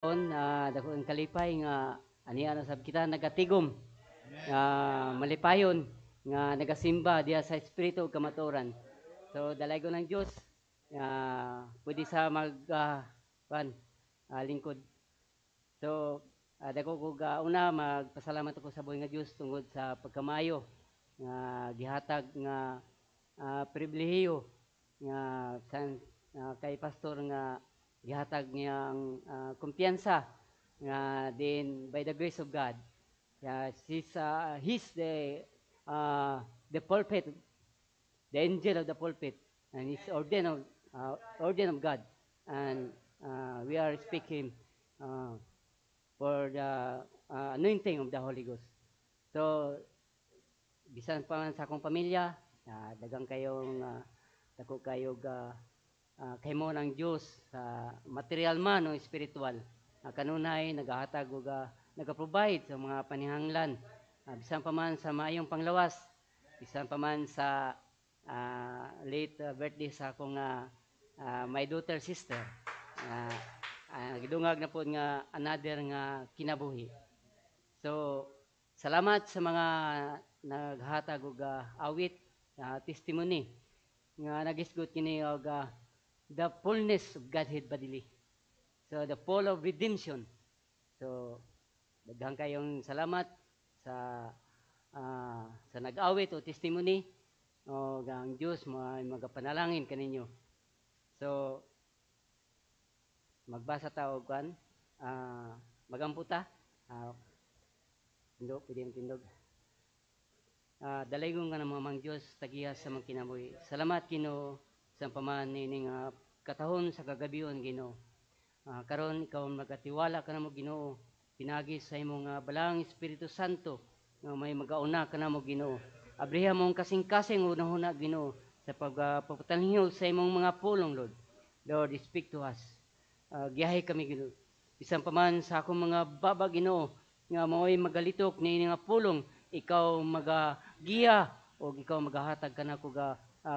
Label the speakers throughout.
Speaker 1: Dako ang kalipay nga aniya na sab kita nagatigom nga malipayon nga nagasimba diya sa espiritu ug kamatuoran. So dalay ko ng Dios nga pwede sa kuan, lingkod. So dako ko una magpasalamat ako sa buhay nga Dios tungod sa pagkamayo nga gihatag nga pribilehiyo nga kay pastor nga gihatag niyang kumpiyansa nga din by the grace of God. He's the pulpit, the angel of the pulpit, and he's ordained of God, and we are speaking for the anointing of the Holy Ghost. So bisan pa man sa akong pamilya, dagang kayong dako kayo kay mo ng Diyos sa material man o spiritual. Kanunay nagahatag og nagaprovide sa mga panihanglan. Bisan pa man sa maayong panglawas, bisan pa man sa late birthday sa akong my daughter sister. Gidungag na po nga another nga kinabuhi. So salamat sa mga naghatag og awit, testimony nga nagisgot kini og the fullness of Godhead bodily. So the full of redemption. So daghang kayong salamat sa nag-awit o testimony o ang Dios magapanalangin kaninyo. So magbasa ta og kan magamputa. Tindog, pwede yung tindog. Dalaygon nga ng mga Diyos, tagiya sa mga kinabuhi. Salamat, Ginoo, sa paman nining katahon sa kagabion, Ginoo. Karon ikaw magatiwala ka na mo, Ginoo. Pinagi sa imong balang Espiritu Santo, nga may magauna ka na mo, Ginoo. Abriha mong kasing-kasing unahuna, Ginoo, sa pagpapatalhinyo sa imong mga pulong, Lord. Lord, speak to us. Giyahe kami, Ginoo. Bisan paman sa akong mga baba, Ginoo, nga mao'y magalitok ni nga pulong, ikaw magagiya o ikaw magahatag ka na ko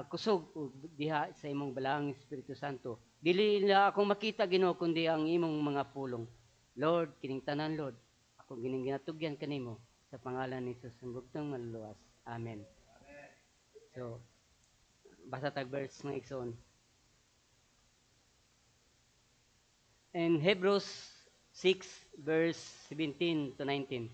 Speaker 1: kusog o diha sa imong balaang Espiritu Santo. Dili na akong makita, Ginoo, kundi ang imong mga pulong. Lord, kining tanan, Lord, ako gining ginatugyan kanimo sa pangalan ni Jesus ang bugtong maluluwas. Amen. So, basa tag verse ng Igsoon. In Hebrews 6 verse 17 to 19.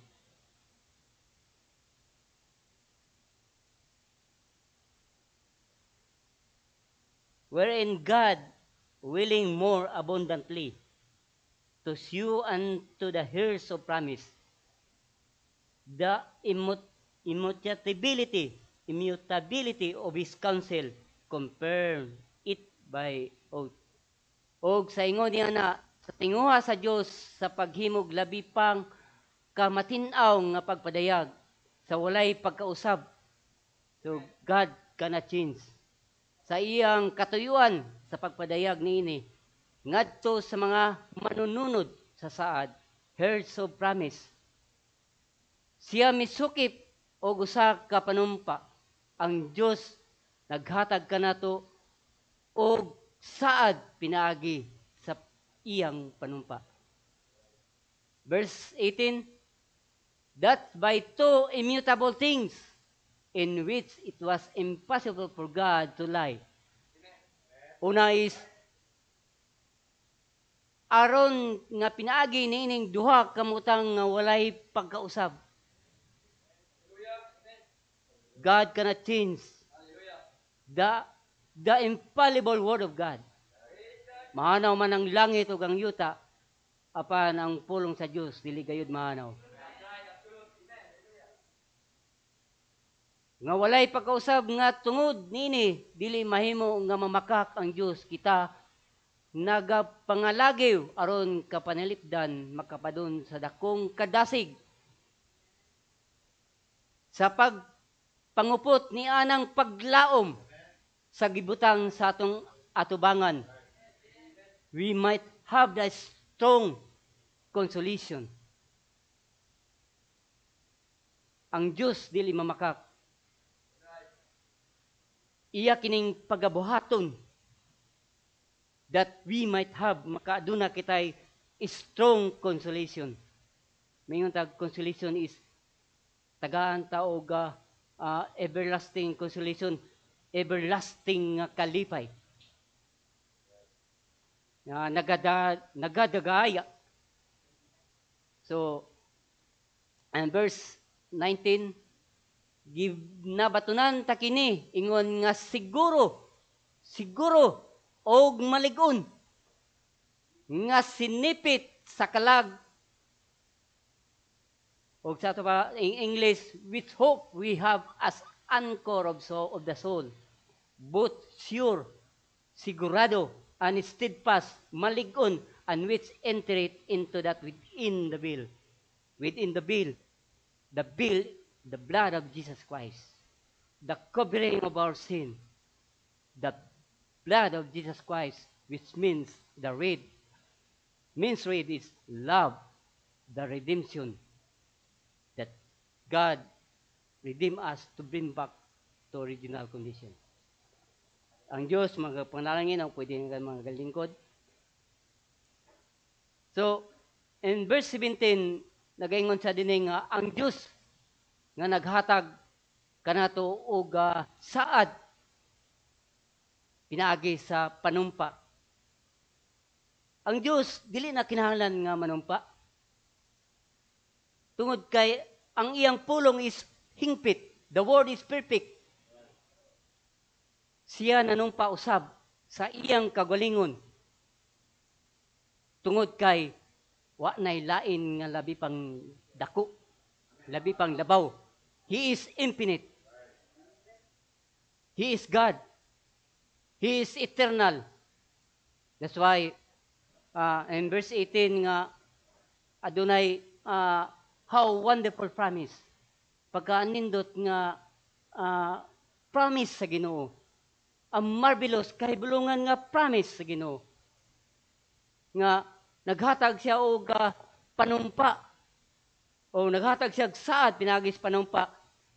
Speaker 1: Wherein God, willing more abundantly to shew unto the heirs of promise the immutability of His counsel, confirm it by oath. Og sa ingon niya na, sa tinguha sa Dios sa paghimog labi pang kamatin-aw nga pagpadayag sa walay pagkausab. So God cannot change. Sa iyang katuyuan sa pagpadayag niini ngadto sa mga manununod sa saad, heirs of promise. Siya misukip og usa ka panumpa. Ang Dios naghatag kanato og saad pinaagi sa iyang panumpa. Verse 18, that by two immutable things in which it was impossible for God to lie. Una is, aron nga pinaagi niining duha kamutang nga walay pagkausab. God cannot change the infallible word of God. Mahanaw man ang langit ug ang yuta, apan ang pulong sa Dios dili gayud mahanaw. Nga walay pagkausab nga tungod nini dili mahimo nga mamakak ang Dios, kita nagapangalagiw aron kapanalipdan makapadun sa dakong kadasig sa pagpangupot ni anang paglaom sa gibutang sa atong atubangan. We might have the strong consolation. Ang Dios dili mamakak. Iya kining pagabuhaton that we might have, makaaduna kitay strong consolation. Mingon tag consolation is tagaan taog everlasting consolation, everlasting nga kalipay. Nagadagaya. So, and verse 19, give nabatunan takini ingon nga siguro og maligon nga sinipit sa kalag og sa ito pa in English, with hope we have as anchor of the soul, both sure, sigurado, and steadfast, maligon, and which entereth into that within the veil, the blood of Jesus Christ, the covering of our sin, the blood of Jesus Christ, which means red is love, the redemption that God redeem us to bring back to original condition. Ang Diyos, mga panalangin, ang pwede nga mga galingkod. So, in verse 17, nagaingon sa dining nga, ang Diyos nga naghatag kanato og saad pinaagi sa panumpa. Ang Diyos, dili na kinahanglan nga manumpa. Tungod kay, ang iyang pulong is hingpit. The word is perfect. Siya nanumpa usab sa iyang kagalingon. Tungod kay, wa na'y lain nga labi pang dako, labi pang labaw. He is infinite. He is God. He is eternal. That's why, in verse 18 nga, adunay, how wonderful promise. Pagkaanindot nga promise sa Ginoo. Ang marvelous, kahibulungan nga promise sa Ginoo. Nga naghatag siya og panumpa. O naghatag siya saad pinagis panumpa.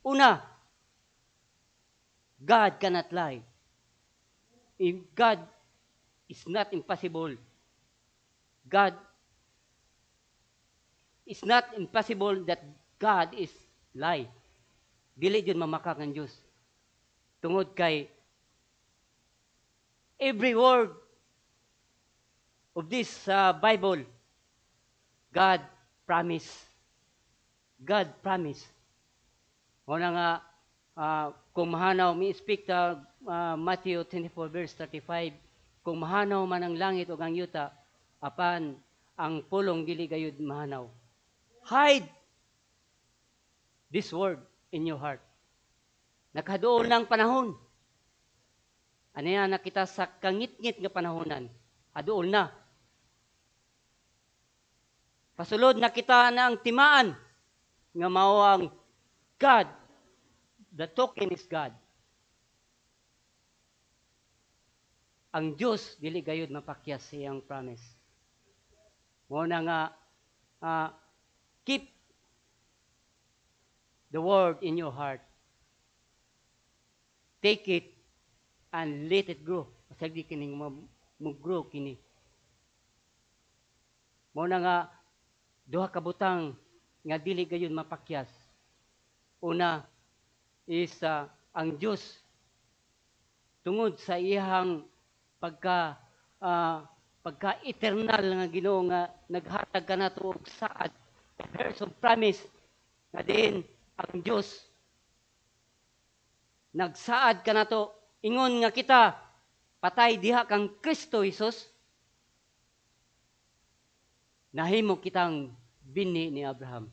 Speaker 1: Una, God cannot lie. If God is not impossible, God is not impossible that God is lie. Dili jud mamakak ang Dios. Tungod kay every word of this Bible, God promise. God promise. Una nga kung mahanaw, mi-speak ta Matthew 24 verse 35, kung mahanaw man ang langit o ang yuta, apan ang pulong dili gayud mahanaw. Hide this word in your heart. Nakaduol ng panahon. Ano yan, nakita sa kangit-ngit nga panahonan. Aduol na. Pasulod, nakita na ang timaan nga mao ang God. The token is God. Ang Diyos, dili gayud mapakyas sa iyang promise. Muna nga, keep the word in your heart. Take it and let it grow. Masagdi kining mag-grow kini. Muna nga, duha ka butang nga dili gayud mapakyas. Una is ang Diyos tungod sa iyang pagka-eternal nga Ginoo nga naghatag kanato og saad, verse of promise nga din ang Diyos nagsaad kanato ingon nga kita patay diha kang Kristo Jesus, nahimo kitang bini ni Abraham.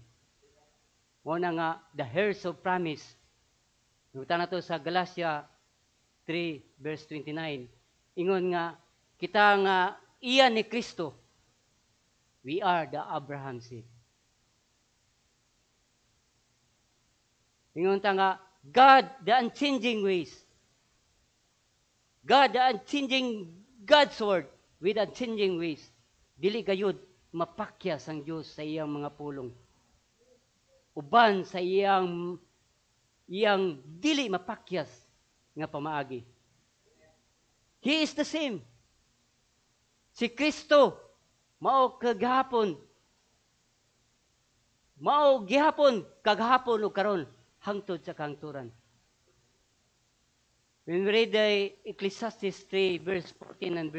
Speaker 1: Muna nga the heirs of promise. Nuta na to sa Galatia 3 verse 29. Ingon nga kita nga iya ni Kristo. We are the Abraham seed. Ingon ta nga God the unchanging ways. God the unchanging God's word with unchanging ways. Dili gayud mapakyas ang Dios sa iyang mga pulong. Uban sa iyang dili mapakyas nga pamaagi. He is the same. Si Kristo Mao kagahapon. Mao gihapon kagahapon ug karon hangtod sa kahangturan. When we read the Ecclesiastes 3 verse 14 and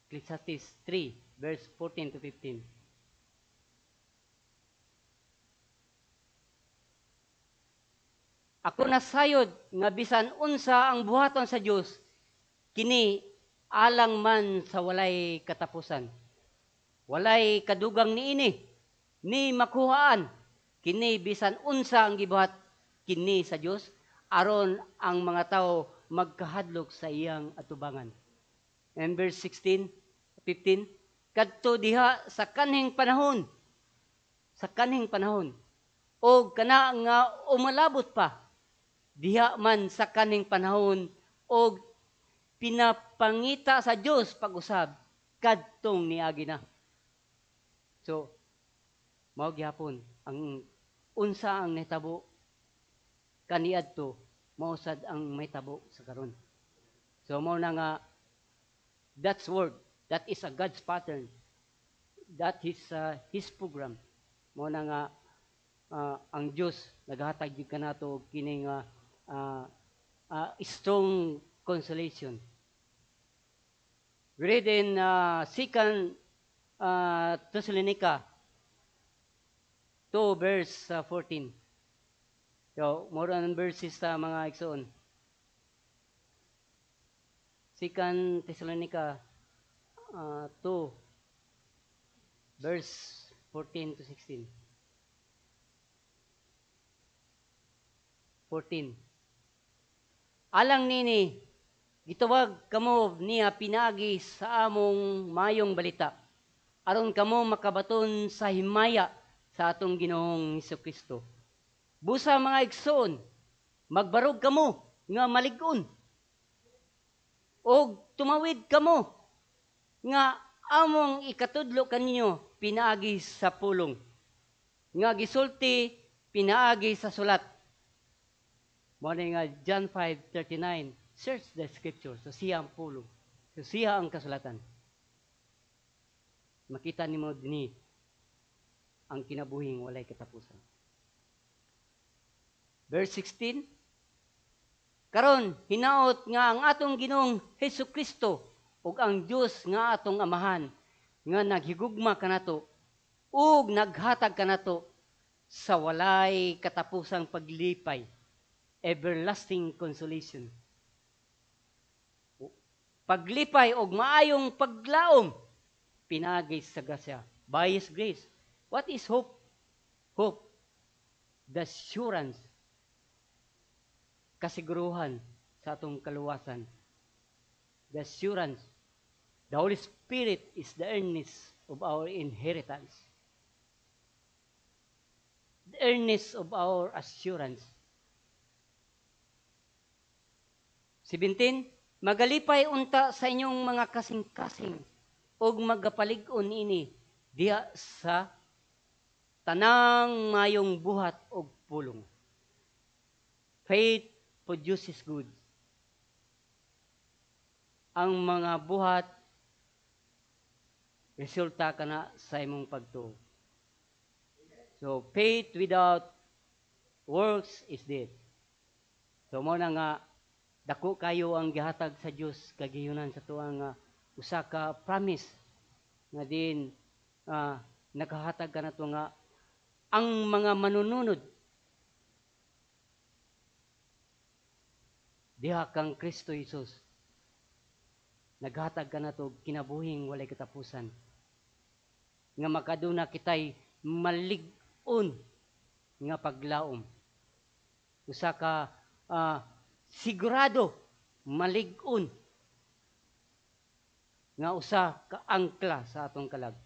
Speaker 1: Ecclesiastes 3 verse 14 to 15. Ako nasayod nga bisan unsa ang buhaton sa Dios kini alang man sa walay katapusan. Walay kadugang niini ni makuhaan kini bisan unsa ang gibuhat kini sa Dios aron ang mga tao magkahadlok sa iyang atubangan. And verse 16, 15, kadto diha sa kanhing panahon, o kana nga umalabot pa, diha man sa kanhing panahon, o pinapangita sa Dios pag-usab, kadtong niagi na. So, mao gyapon ang unsa ang nahitabo kaniadto mausad ang mahitabo sa karon. So mao na nga that's word, that is a God's pattern. That is his program. Mao na nga ang Dios naghatag gyud kanato kining strong consolation. We read in 2 Thessalonica 2 verse 14. So, more on verses sa mga igsoon. 2 Thessalonica 2 verse 14 to 16. 14. Alang nini, gitawag kamo niya pinagi sa among mayong balita. Aron kamo makabaton sa himaya sa atong Ginoong Hesukristo. Busa mga igsoon, magbarog kamo nga malig-on. O tumawid kamo nga among ikatudlo kaninyo pinaagi sa pulong. Nga gisulti pinaagi sa sulat. Mao nga John 5:39, search the scripture, so siya ang pulong. So siya ang kasulatan. Makita nimo dinhi ang kinabuhing walay katapusan. Verse 16, karon hinaot nga ang atong Ginoong Hesukristo ug ang Dios nga atong Amahan nga naghigugma kanato ug naghatag kanato sa walay katapusang paglipay, everlasting consolation. Paglipay og maayong paglaom pinagi sa grasya, by His grace. What is hope? Hope, the assurance, kasiguruhan sa atong kaluwasan. The assurance, the Holy Spirit is the earnest of our inheritance. The earnest of our assurance. 17, magalipay unta sa inyong mga kasing-kasing ug magapalig-on ini diha sa tanang mayong buhat og pulong. Faith produces good. Ang mga buhat resulta kana sa imong pagtuo. So faith without works is dead. So mo na nga dako kayo ang gihatag sa Dios kagihuyunan sa tuang usa ka promise nga din naghahatag kanato nga ang mga manununod diha kang Kristo Jesus naghatag kanato kinabuhing walay katapusan nga makaduna kitay malig-on nga paglaom usa ka sigurado malig-on nga usa ka angkla sa atong kalag.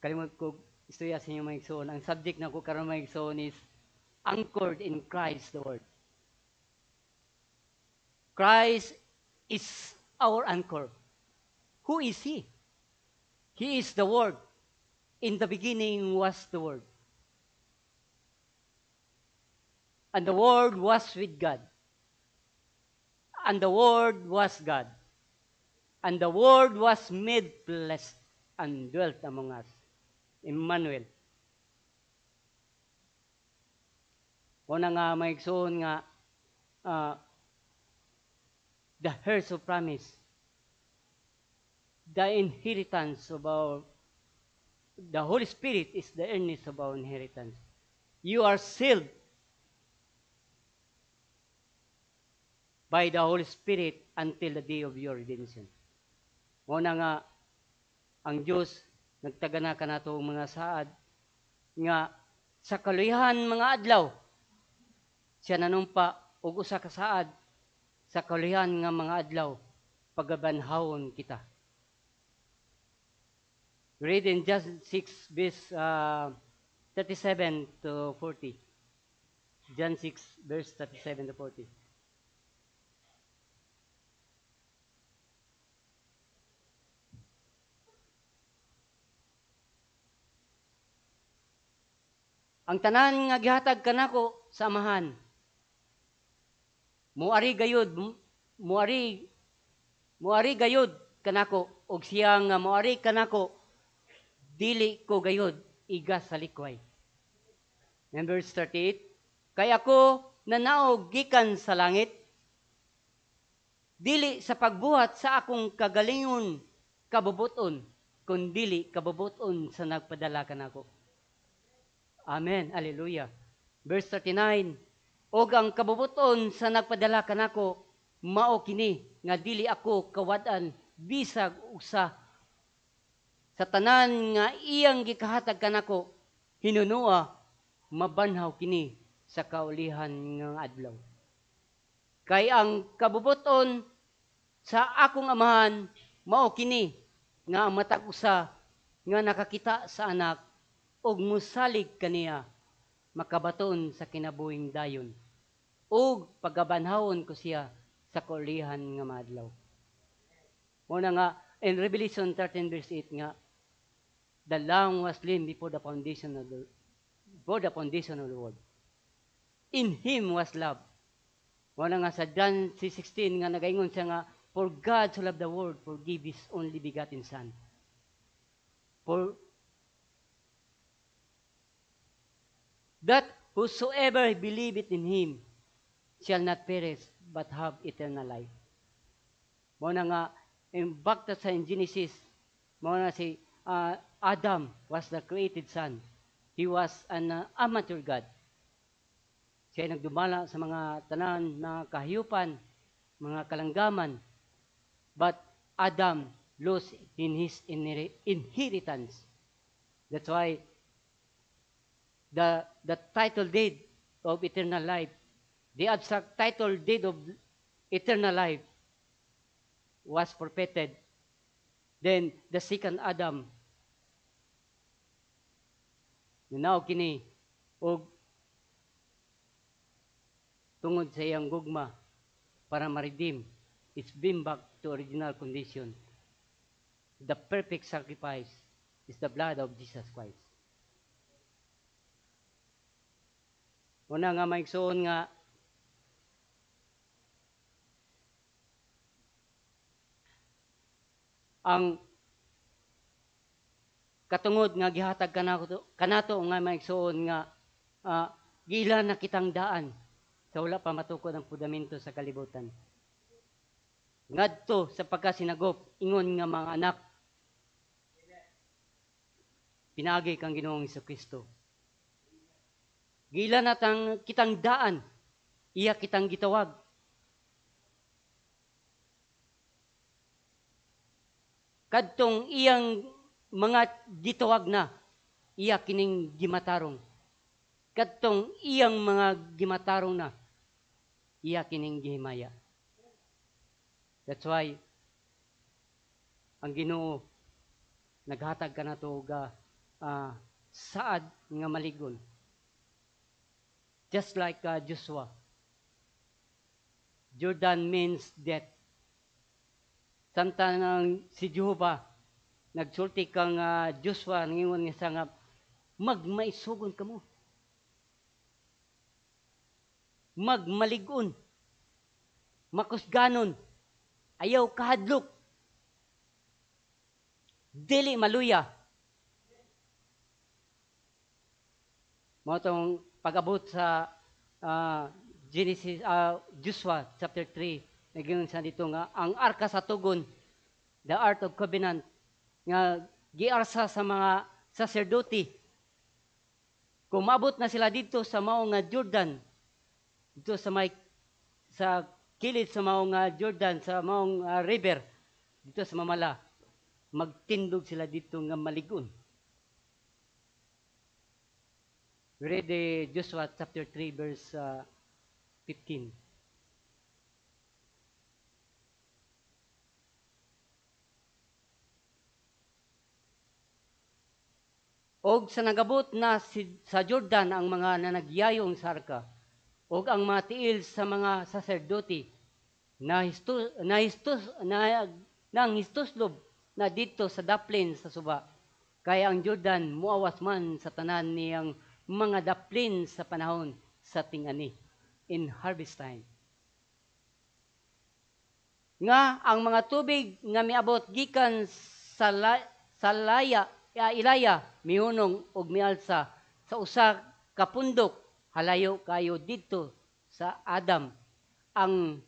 Speaker 1: Kalimot ko istorya sa inyo mga igsoon. Ang subject na ko karon mga igsoon is anchored in Christ the Word. Christ is our anchor. Who is He? He is the Word. In the beginning was the Word. And the Word was with God. And the Word was God. And the Word was made flesh and dwelt among us. Emmanuel. O na nga maigsoon nga the heirs of promise, the inheritance of the Holy Spirit is the earnest of our inheritance. You are sealed by the Holy Spirit until the day of your redemption. O na nga, ang Diyos, nagtagana ka na itong mga saad, nga sa kaluyahan mga adlaw, siya nanumpa og usa ka saad sa kaluyahan nga mga adlaw, pagabanhawon kita. Read in just 6 verse 37 to 40. John 6 verse 37 to 40. Ang tanan nga gihatag kanako sa amahan, muari gayud kanako, og siya nga muari kanako, dili ko gayud igas sa likway. And verse 38, kay ako nanaog gikan sa langit, dili sa pagbuhat sa akong kagalingon kabubuton, kundili kabubuton sa nagpadala kanako. Amen. Hallelujah. Verse 39, og ang kabubuton sa nagpadala kanako mao kini nga dili ako kawad-an bisag usa sa tanan nga iyang gikahatag kanako, hinunua mabanhaw kini sa kaulihan nga adlaw. Kay ang kabubuton sa akong amahan mao kini nga ang matag usa nga nakakita sa anak og musalig kaniya makabaton sa kinabuhing dayon, og pagabanhawon ko siya sa kaulihan nga madlaw. Muna nga in Revelation 13 verse 8 nga, the Lamb was slain before the foundation of the world. In Him was love. Muna nga sa John 3:16 nga nagaingon siya nga, for God so loved the world, forgive His only begotten Son. For that whosoever believeth in Him shall not perish, but have eternal life. Muna nga, back to sa Genesis, muna si Adam was the created son. He was an amateur God. Siya nagdumala sa mga tanan, mga kahiyupan, mga kalanggaman. But Adam lost in his inheritance. That's why the title deed of eternal life, the abstract title deed of eternal life was forfeited. Then the second Adam, nanaw kini og tungod sa iyang gugma para ma-redeem, it's been back to original condition. The perfect sacrifice is the blood of Jesus Christ. Una nga maigsoon nga ang katungod nga gihatag kanato nga maigsoon nga gila na kitang daan sa wala pa matukod ang fundamento sa kalibutan. Ngadto sa pagkasinagop, ingon nga mga anak, pinagi kang Ginoong Jesucristo. Gila na kitang daan, iya kitang gitawag. Kadtong iyang mga gitawag na, iya kining gimatarong. Kadtong iyang mga gimatarong na, iya kining gihimaya. That's why ang Ginoo naghatag kanato ga saad nga maligon. Just like Joshua. Jordan means death. Samtang si Jehovah nagsulti kang Joshua ngingon nga sa nga magmaisugon kamo. Magmaligon. Makusganon. Ayaw kahadlok. dili maluya. Mo tong pag-abot sa Genesis, Joshua chapter 3, nagingon sa dito nga ang arka sa tugon, the Ark of Covenant, nga giarsa sa mga sacerdote. Kung maabot na sila dito sa mao nga Jordan, dito sa kilid sa mao nga Jordan, sa mao nga river, dito sa Mamala, magtindog sila dito nga maligon. We read Joshua chapter 3 verse 15. Og sa nagabot na sa Jordan ang mga nanagyayong sa arka, og ang mga tiil sa mga saserdote nang histuslob na dito sa daplin sa suba. Kaya ang Jordan muawas man sa tanan niyang mga daplin sa panahon sa tingani in harvest time. Nga ang mga tubig nga miabot gikan sa Ilaya mihunong og mialsa sa usa ka pundok halayo kayo dito sa Adam, ang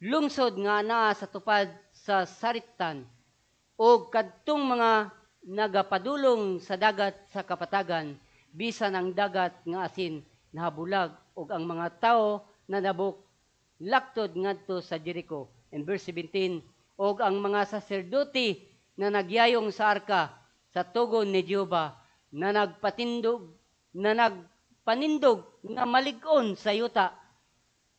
Speaker 1: lungsod nga naa sa tupad sa Saritan, o kadtong mga nagapadulong sa dagat sa kapatagan, bisan ang dagat nga asin nahabulag, og ang mga tao na nabok laktod ngadto sa Jericho. In verse 17, og ang mga saserdote na nagyayong sa arka sa tugon ni Jehova na nagpanindog nga malig-on sa yuta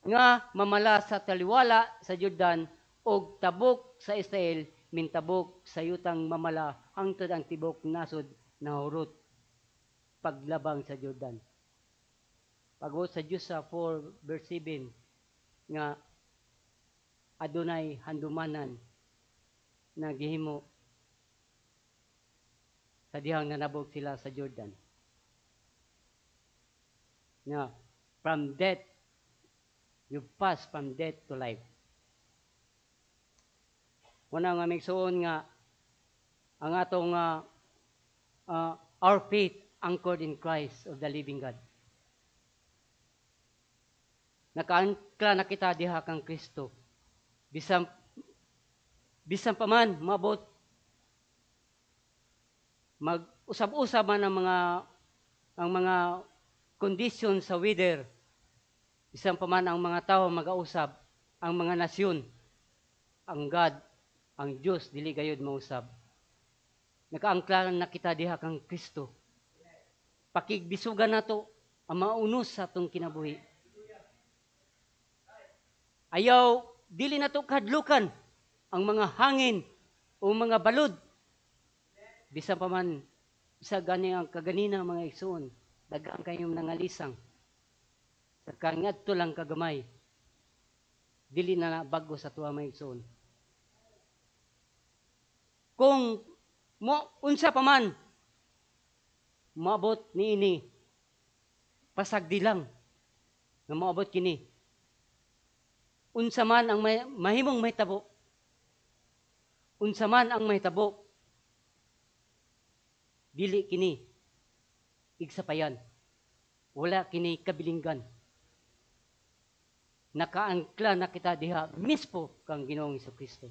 Speaker 1: nga mamala sa taliwala sa Jordan, og tabok sa Israel mintabok sa yutang mamala hangtod ang tibok nasod nahurot paglabang sa Jordan. Pagbuot sa Joshua 4 verse 7 nga adunay handumanan na gihimo sa dihang nanabog sila sa Jordan. Now, from death, you pass from death to life. Una nga migsuon nga ang atong our faith anchored in Christ of the living God. Nakaangkla na kita diha kang Kristo. Bisan pa man mabot mag-usab-usab man ang mga condition sa weather. Bisan pa man ang mga tao mag-ausab, ang mga nasyon, ang God, ang Diyos dili gayud mausab. Nakaangkla na kita diha kang Kristo. Pakigbisugan nato ang maunos sa atong kinabuhi. Ayaw dili nato kadlukan ang mga hangin o mga balod. Bisan pa man sa gani ang kaganina mga igsoon, daghang kayong nangalisang. Sa kangadto lang kagamay, dili na bago sa tuwa mga igsoon. Kung unsa pa man maabot niini, pasagdi lang na maabot kini. Unsa man ang mahimong mahitabo, unsa man ang mahitabo, dili kini igsapayan, wala kini kabilinggan. Nakaangkla na kita diha mismo kang Ginoong Jesucristo.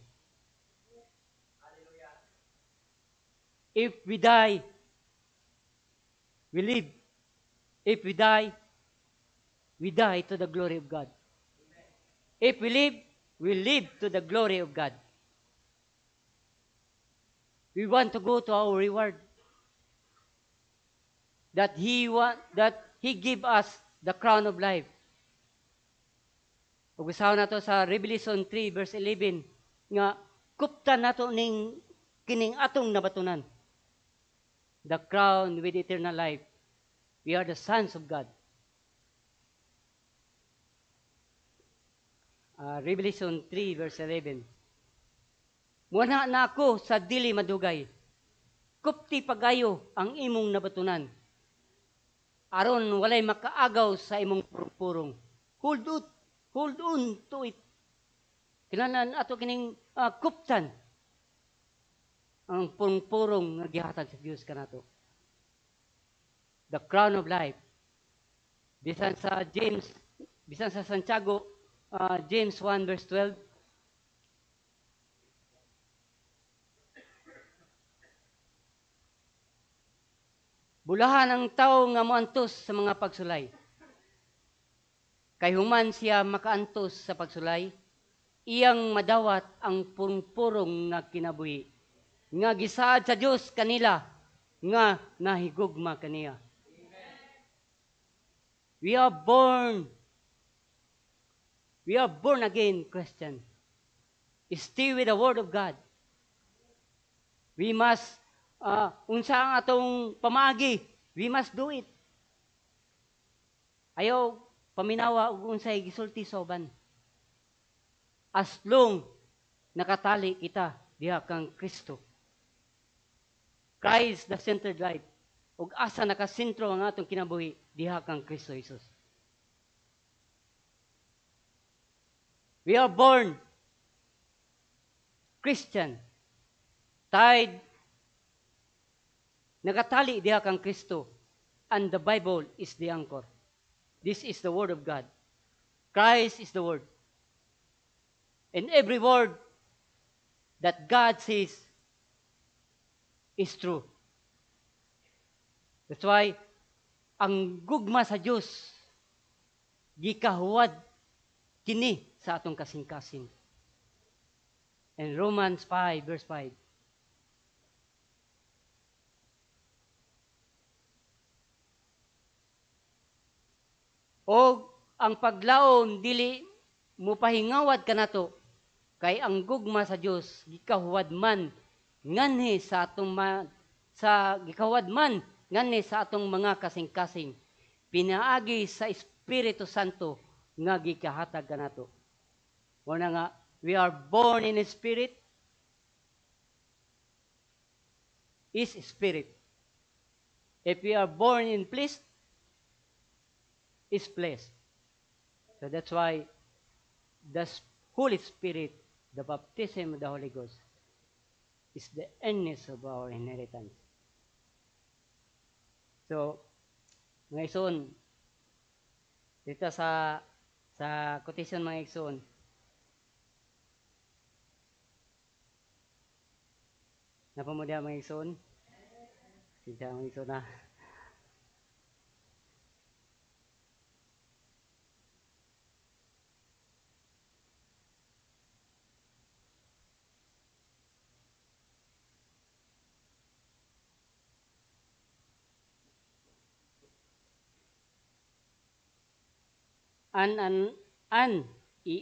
Speaker 1: If we die, we live. If we die to the glory of God. If we live to the glory of God. We want to go to our reward. That He give us the crown of life. Ug-usahaw nato sa Revelation 3 verse 11 nga kuptan nato ning kining atong nabatunan. The crown with eternal life. We are the sons of God. Revelation 3 verse 11. Muna na ako sa dili madugay. Kupti pagayo ang imong nabatunan. Aron walay makaagaw sa imong purong. Hold on to it. Kinahanglan ato kining kuptan ang purong nga gihatag sa Dios kanato. The crown of life. Bisan sa Santiago, James 1 verse 12, bulahan ang tao nga moantos sa mga pagsulay. Kay human siya makaantos sa pagsulay, iyang madawat ang purong nga kinabuhi, nga gisaad sa Dios kanila, nga nahigugma kaniya. We are born again Christian. Stay with the Word of God. We must, unsa ang atong pamaagi, we must do it. Ayaw paminawa ug unsay gisulti sa uban. As long nakatali kita diha kang Kristo. Christ the centered life. Ug asa nakasentro ang atong kinabuhi diha kang Kristo Jesus. We are born Christian. Tied, nakatali diha kang Kristo. And the Bible is the anchor. This is the Word of God. Christ is the Word. And every word that God says is true. That's why, ang gugma sa Diyos, gikahuwad kini sa atong kasing-kasing. In Romans 5, verse 5. O ang paglaom dili mo pahingawad kanato, kay ang gugma sa Dios gikahuwad man nganhi sa atong gikahuwad man nganhi sa atong mga kasing-kasing, pinaagi sa Espiritu Santo nga gikahatag kanato. Muna nga, we are born in a spirit, is spirit. If we are born in flesh, is flesh. So that's why the Holy Spirit, the baptism of the Holy Ghost, is the earnest of our inheritance. So, mga igsoon, dito sa quotation mga igsoon, napamudya mga igsoon? Sige mga igsoon na.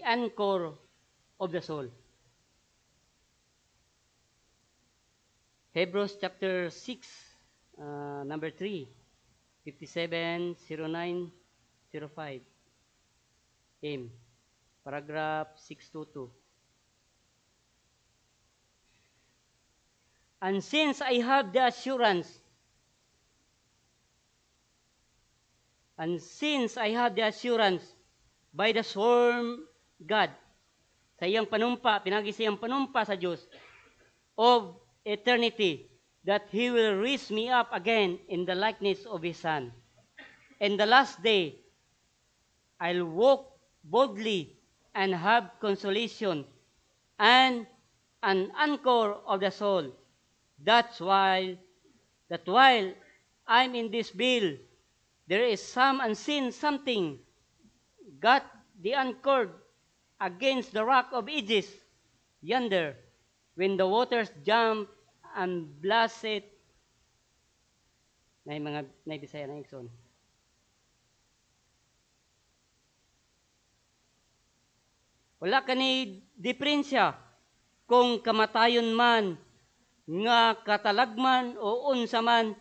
Speaker 1: Anchor of the soul. Hebrews chapter 6, number 3, 57, 09, 05. M. Paragraph 622. And since I have the assurance by the sworn God, sa iyang panumpa, pinagi sa iyang panumpa sa Diyos, of eternity, that He will raise me up again in the likeness of His Son. In the last day, I'll walk boldly and have consolation and an anchor of the soul. That while I'm in this bill, there is some unseen something got the anchored against the rock of ages yonder, when the waters jump and blast it. Bisaya na igsoon. Wala kani diferensya kung kamatayon man, nga katalagman o unsa man,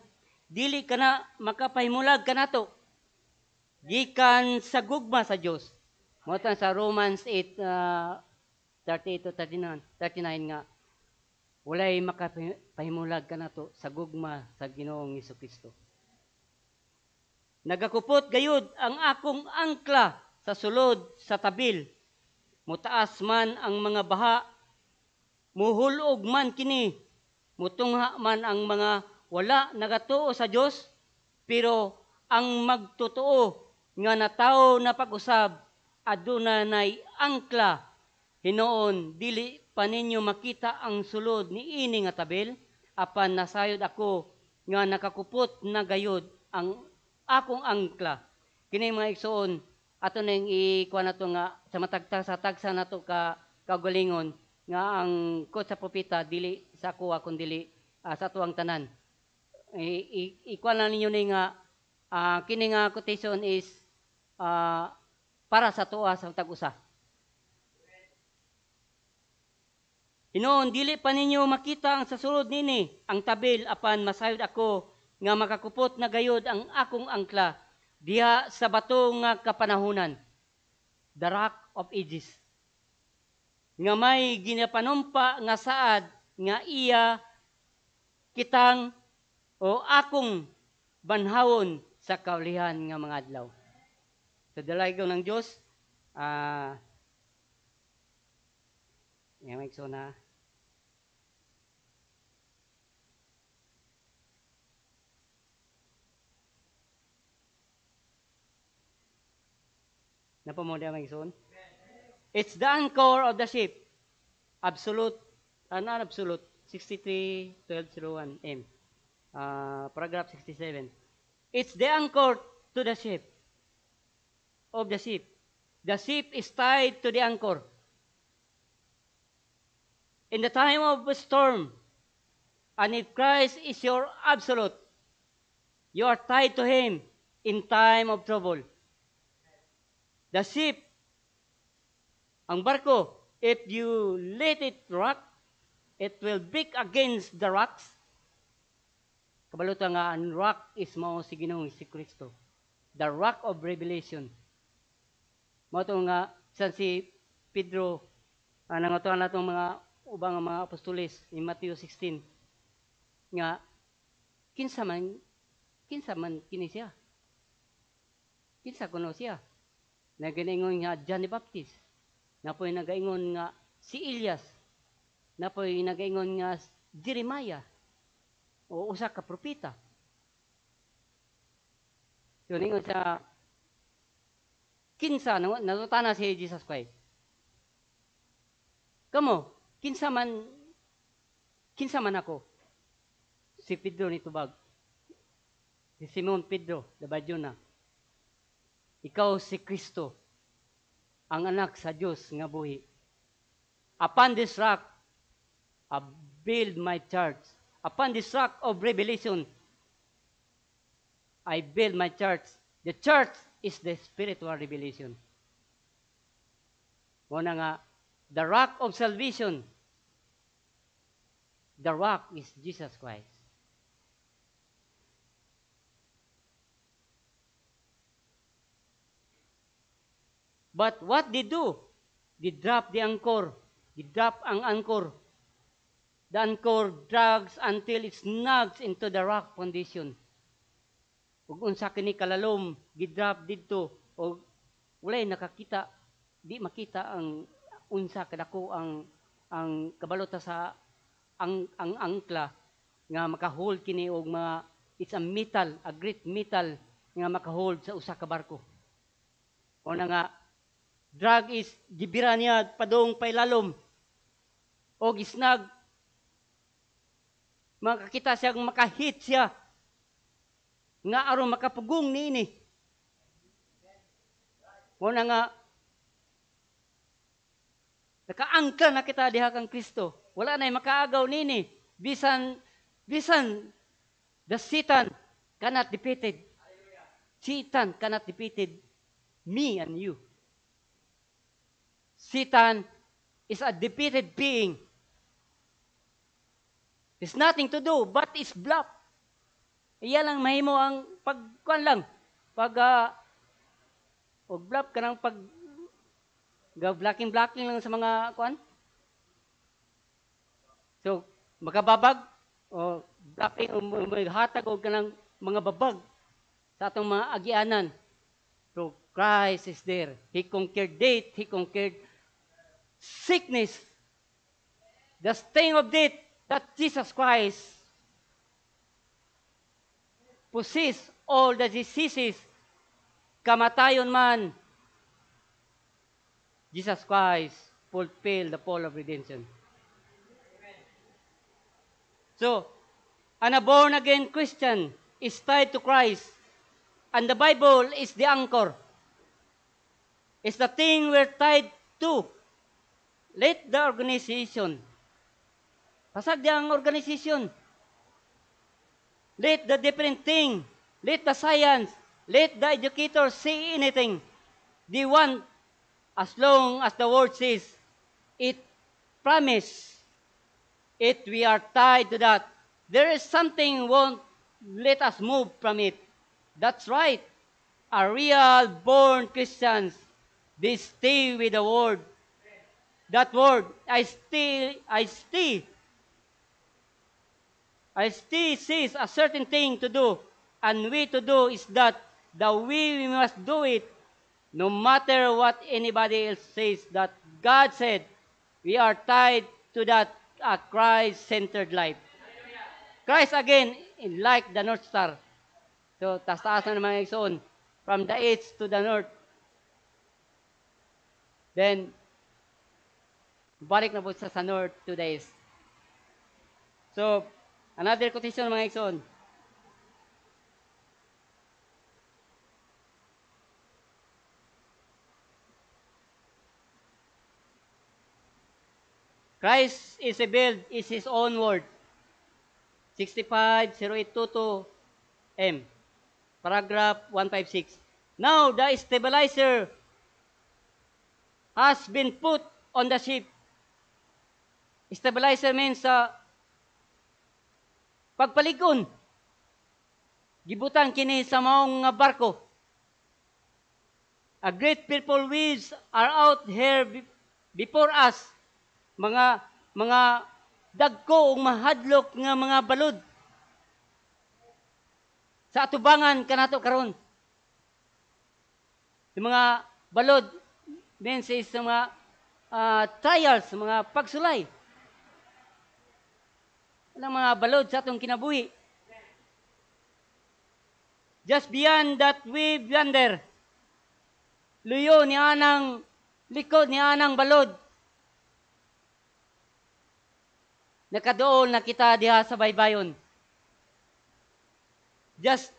Speaker 1: dili kana makapahimulag kanato gikan sa gugma sa Dios. Motan sa Romans 8 38 to 39 nga walay makapahimulag kanato sa gugma sa Ginoong Hesukristo. Nagakupot gayud ang akong angkla sa sulod sa tabil. Mutaas man ang mga baha, muhulog man kini, Mutungha man ang mga wala nagatuo sa Dios, pero ang magtotoo nga natawo na pag-usab aduna nay angkla hinoon dili pa ninyo makita ang sulod ni ini nga tabel apan nasayod ako nga nakakupot na gayod ang akong angkla. Kini mga igsoon ato ning ikuha nato nga sa matagtag sa tagsa nato ka kagalingon nga ang kot sa propeta dili sa kuha kun dili sa tuwang tanan. Ikuha na ninyo ni nga kini nga quotation is para sa tuwa sa tag-usa. Hinoon dili pa ninyo makita ang sa sulod nini ang tabel apan masayod ako nga makakupot na gayod ang akong angkla diha sa bato nga kapanahunan, the Rock of Ages, nga may ginapanumpa nga saad nga iya kitang o akong banhawon sa kaulihan nga mga adlaw. Sa dalaga ng Diyos, may na Napamoda may son. It's the anchor of the ship. Absolute, non-absolute, 63-1201 M. Paragraph 67. It's the anchor to the ship. Of the ship. The ship is tied to the anchor. In the time of a storm, and if Christ is your absolute, you are tied to Him in time of trouble. The ship, ang barko, if you let it rock, it will break against the rocks. Kabalutan nga, ang rock is mao si Ginoong si Kristo. The rock of revelation. Mao to nga, san si Pedro, nangatuan na itong mga ubang mga apostoles in Matthew 16, nga, kinsa man kini siya. Kinsa kuno siya. Nagaingon nga John the Baptist. Napoy nagaingon nga si Elias. Napoy nagaingon nga Jeremiah. O usa ka propeta. So ningon sa kinsa natutana si Jesus Christ. Kamo, kinsa man ako. Si Pedro ni tubag. Si Simon Pedro, dabadyo na. Ikaw si Kristo, ang anak sa Diyos nga buhi. Upon this rock, I build my church. Upon this rock of revelation, I build my church. The church is the spiritual revelation. Muna nga, the rock of salvation, the rock is Jesus Christ. But what they do? They drop the anchor. They drop ang anchor. The anchor drags until it snags into the rock foundation. Ug unsa kini kalalom, gidrop didto o walay nakakita, di makita ang unsa kadako ang kabalota sa ang angkla nga makahold kini og mga it's a metal, a great metal nga makahold sa usa ka barko. O na nga drag is gibira niya padong pailalom o gisnag makakita siya makahit siya nga aron makapugong niini. Muna nga nakaangkla na kita diha kang Kristo. Wala na makaagaw nini. Bisan the Satan cannot defeated. Satan cannot defeated me and you. Satan is a defeated being. There's nothing to do but is bluff. Iya lang mahimo ang pagkuan lang. Pag bluff ka ng pag blocking lang sa mga kuan. So, makababag o blocking o hatag o ka ng mga babag sa atong mga agianan. So, Christ is there. He conquered death. He conquered sickness. The sting of death that Jesus Christ possess all the diseases, kamatayon man, Jesus Christ fulfill the full of redemption. So, a born-again Christian is tied to Christ, and the Bible is the anchor. It's the thing we're tied to. Let the organization, pasag di ang organization, let the different thing, let the science, let the educators say anything. They want, as long as the word says, it promise, it we are tied to that. There is something won't let us move from it. That's right. A real born Christians, they stay with the word. That word, I stay says a certain thing to do, and we to do is that the way we must do it, no matter what anybody else says, that God said, we are tied to that Christ-centered life. Christ again, like the North Star. So, taas-taas na naman yung from the east to the north. Then, balik na po sa north to the east. So, another quotation mga Ikson. Christ is revealed is His own word. 650822 M. Paragraph 156. Now, the stabilizer has been put on the ship. Stabilizer means pagpaligon. Gibutan kini sa maong nga barko. A great people waves are out here before us. Mga dagko ug mahadlok nga mga balod. Sa atubangan kanato karon. Yung mga balod means is mga trials, mga pagsulay. Walang mga balod sa atong kinabuhi. Just beyond that wave yonder, luyo ni anang likod ni anang balod. Nakadool na kita diha sa baybayon. Just,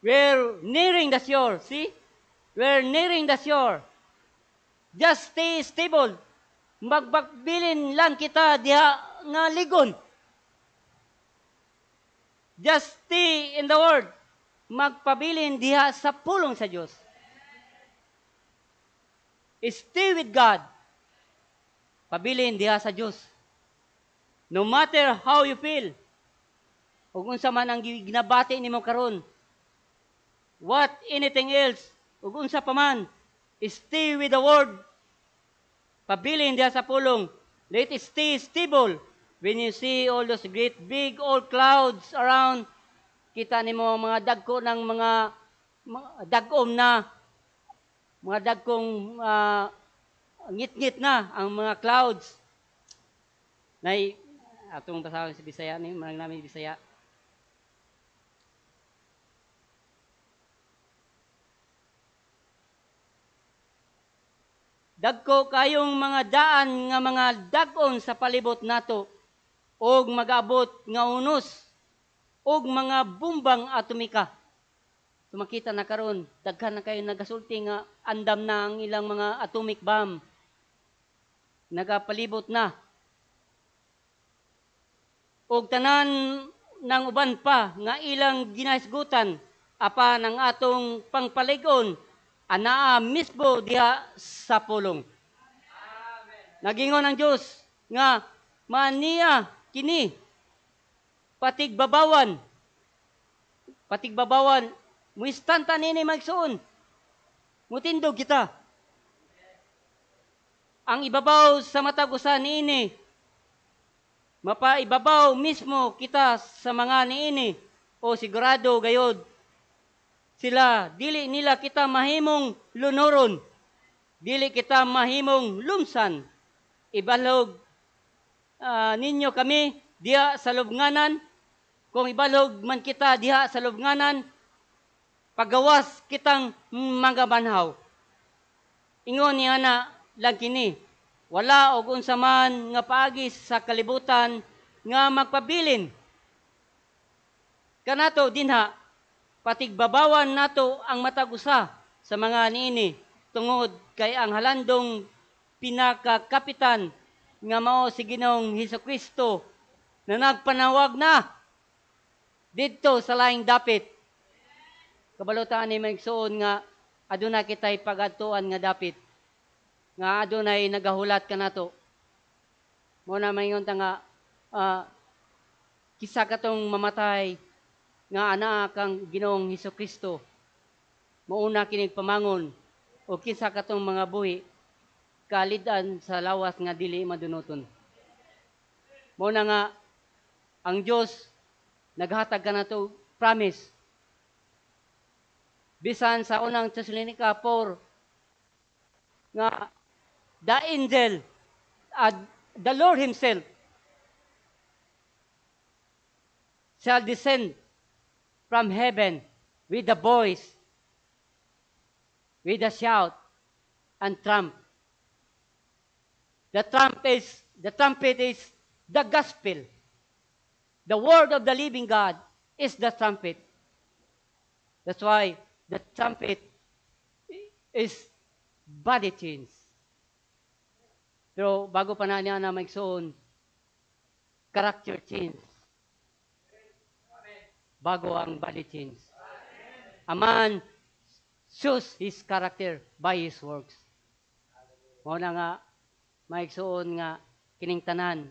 Speaker 1: we're nearing the shore, see? We're nearing the shore. Just stay stable. Magbagbilin lang kita diha nga ligon. Just stay in the Word. Magpabilin diha sa pulong sa Diyos. Stay with God. Pabilin diha sa Diyos. No matter how you feel, ug unsa man ang ginabati nimo karon, what anything else, ug unsa pa man, stay with the Word. Pabilin diha sa pulong. Let it stay stable. When you see all those great big old clouds around, kita nimo mga dagko ng mga dagom na, mga dagkong ngit-ngit na ang mga clouds. Nay atong basahon sa Bisaya ni marang namin Bisaya. Dagko kayong mga daan nga mga dagon sa palibot nato, og mag-abot nga unos, og mga bumbang atomika. Tumakita na karon, daghan na kayo nagasulti nga andam na ang ilang mga atomic bomb. Nagapalibot na. Og tanan ng uban pa nga ilang ginahisgutan, apa ng atong pangpaligon, anaa mismo diha sa pulong. Nagingon ang Diyos nga maniya kini patigbabawan muistanta nini magsuon mutindog kita ang ibabaw sa matag usa niini mapaibabaw mismo kita sa mga niini o sigurado gayod sila, dili nila kita mahimong lunoron. Dili kita mahimong lumsan. Ibalog ninyo kami diha sa lubnganan, kung ibalog man kita diha sa lubnganan, pagawas kitang mga banhaw. Ingon niya na lang kini, wala og unsa man nga paagi sa kalibutan nga magpabilin kanato dinha, patigbabawan nato ang matag usa sa mga niini tungod kay ang halandong pinakakapitan nga mao si Ginoong Hesukristo na nagpanawag na didto sa laing dapit. Kabalutaan ni maigsuon nga aduna kitay pag-adtuan nga dapit, nga adunay nagahulat kanato. Mo na maingon ta nga kisa katong mamatay nga anak kang Ginoong Hesukristo. Mauna kining pamangon o kisa katong mga buhi kalidan sa lawas nga dili madunoton. Mo na nga ang Dios naghatag kanato promise. Bisan sa unang Tesalonica 4 nga the angel, the Lord Himself shall descend from heaven with a voice, with a shout, and trump. The trumpet is the gospel. The word of the living God is the trumpet. That's why the trumpet is body change. Pero bago pa na niya na maigsoon, character change. Bago ang body change. A man shows his character by his works. Muna nga, maigsoon nga, kining tanan,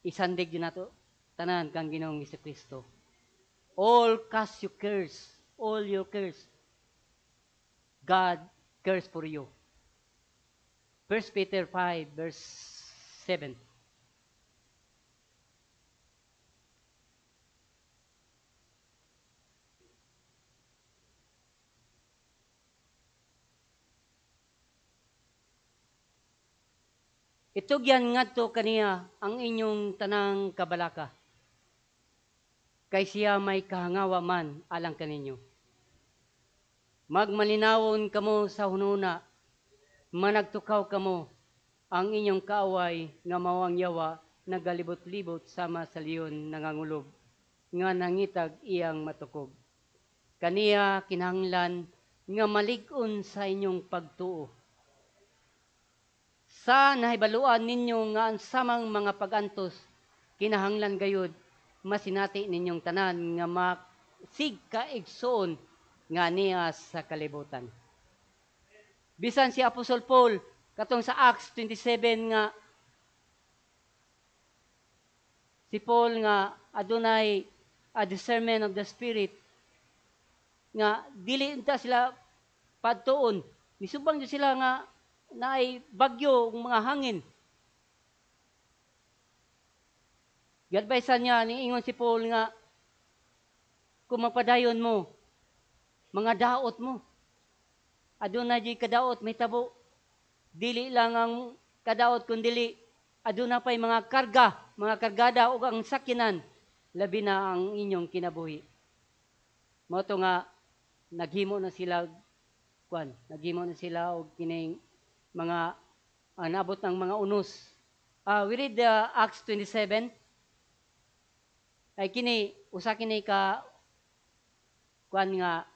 Speaker 1: isandig yun nato, tanan kang Ginoong Hesukristo. All cast your cares, all your cares. God cares for you. 1 Peter 5 verse 7. Itugyan ngadto kaniya ang inyong tanang kabalaka. Kay siya may kahangawa man alang kaninyo. Magmalinawon kamo sa hununa, managtukaw kamo ang inyong kaaway nga mawang yawa nagalibot-libot sama sa liyon nangangulob, nga nangitag iyang matukog. Kaniya kinahanglan nga malig-on sa inyong pagtuo. Sa nahibaluan ninyo nga ang samang mga pagantos, kinahanglan gayud masinati ninyong tanan nga maksig kaigsoon nga niya sa kalibutan. Bisan si Apostol Paul, katong sa Acts 27 nga, si Paul nga adunay a discernment of the Spirit, nga dili ta sila padtuon, misubang sila nga naay bagyo ng mga hangin. Gadbaysan niya, niingon si Paul nga, kung mapadayon mo, mga daot mo, aduna di kadaot may tabo, dili lang ang kadaot kundili, aduna pa'y mga karga, mga kargada o ang sakinan, labi na ang inyong kinabuhi. Moto nga, naghimo na sila og kining mga nabot ng mga unos. We read Acts 27. Ay kini usa kini ka kuan nga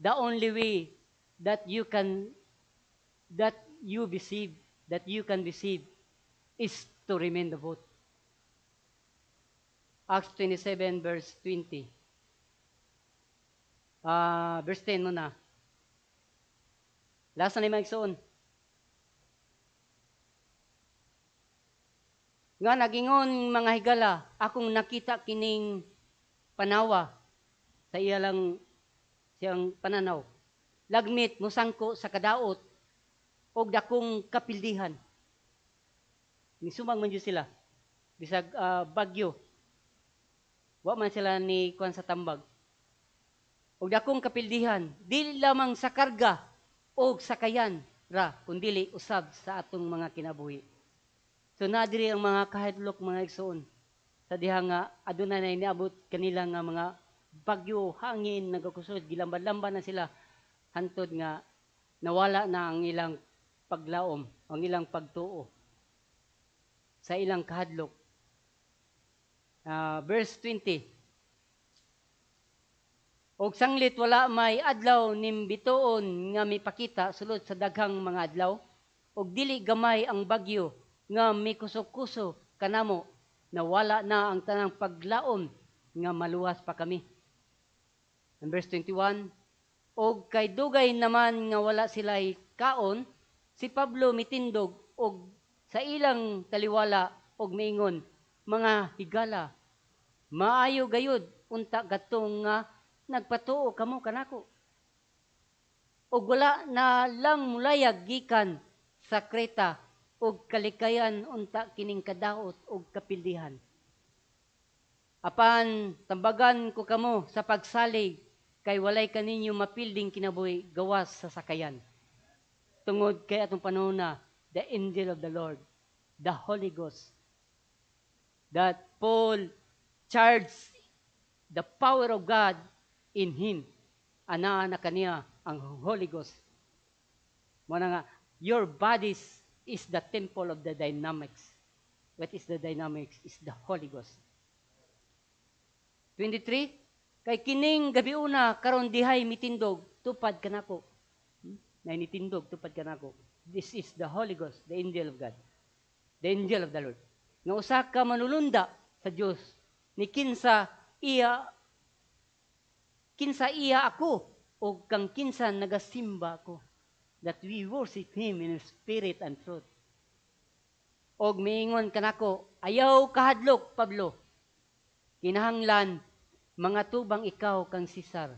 Speaker 1: the only way that you can receive is to remain the boat. Acts 27 verse 20. Verse 10 muna. Lasa ni maigsoon. Nga nagingon mga higala, akong nakita kining panawa sa iyalang siyang pananaw. Lagmit musangko sa kadaot og dakong kapildihan. Nisumang man jud sila. Bisag bagyo. Wa man sila ni kuan sa tambag. Og dakong kapildihan, dili lamang sa karga og sakayan ra kundili usab sa atong mga kinabuhi. So nadiri ang mga kahadlok mga igsoon. Sa diha nga aduna na niabot kanila nga mga bagyo, hangin, nagakusod, gilamban-lamban na sila hantod nga nawala na ang ilang paglaom, ang ilang pagtuo sa ilang kahadlok. Verse 20. Og sanglit wala may adlaw nim bituon nga mipakita sulod sa daghang mga adlaw, og dili gamay ang bagyo nga mikusok-kuso kanamo, na wala na ang tanang paglaom nga maluwas pa kami. And verse 21, og kay dugay naman nga wala sila'y kaon, si Pablo mitindog og sa ilang taliwala og miingon, mga higala, maayo gayud unta gatong nga nagpatuo kamo kanako. Og wala na lang mulayag gikan sa Kreta og kalikayan unta kining kadaot og kapildihan. Apan tambagan ko kamo sa pagsalig kay walay kaninyo mapilding kinabuhi gawas sa sakayan. Tungod kay atong panahon na the angel of the Lord, the Holy Ghost, that Paul charged the power of God in him. Ana na kaniya ang Holy Ghost. Muna nga, your bodies is the temple of the dynamics. What is the dynamics? Is the Holy Ghost. 23, kay kining gabi una karon dihay mitindog tupad kanako. Na nitindog tupad kanako. This is the Holy Ghost, the angel of God. The angel of the Lord. Nga usa ka manulunda sa Dios ni kinsa iya ako o kang kinsa nagasimba ko, that we worship Him in spirit and truth. Og miingon kanako, ayaw kahadlok, Pablo. Kinahanglan, mga tubang ikaw kang Sisar.